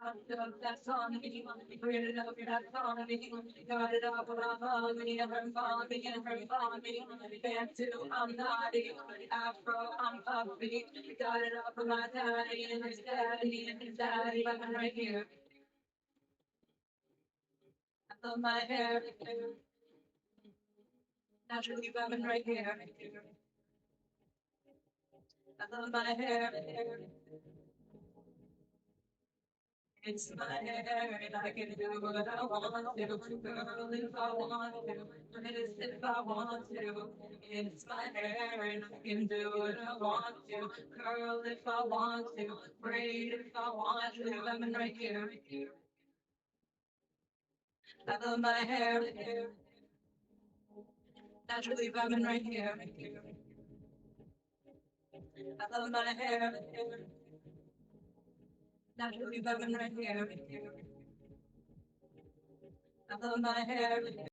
That's on me. Create it up, that's on me. Got it up, on me, and her on me, and her on me. Back to I'm naughty, Afro, I'm puffy. Got it up for my daddy, and his daddy, and his daddy. I'm right here. I love my hair. Naturally, I'm right here. I love my hair. It's my hair, and I can do what I want to. Girl, if I want to, it's if I want to. It's my hair, and I can do what I want to. Curl if I want to, braid if I want to. I'm right here. I love my hair. Naturally, I'm right here. I love my hair. Naturally, I'm right here. I love my hair.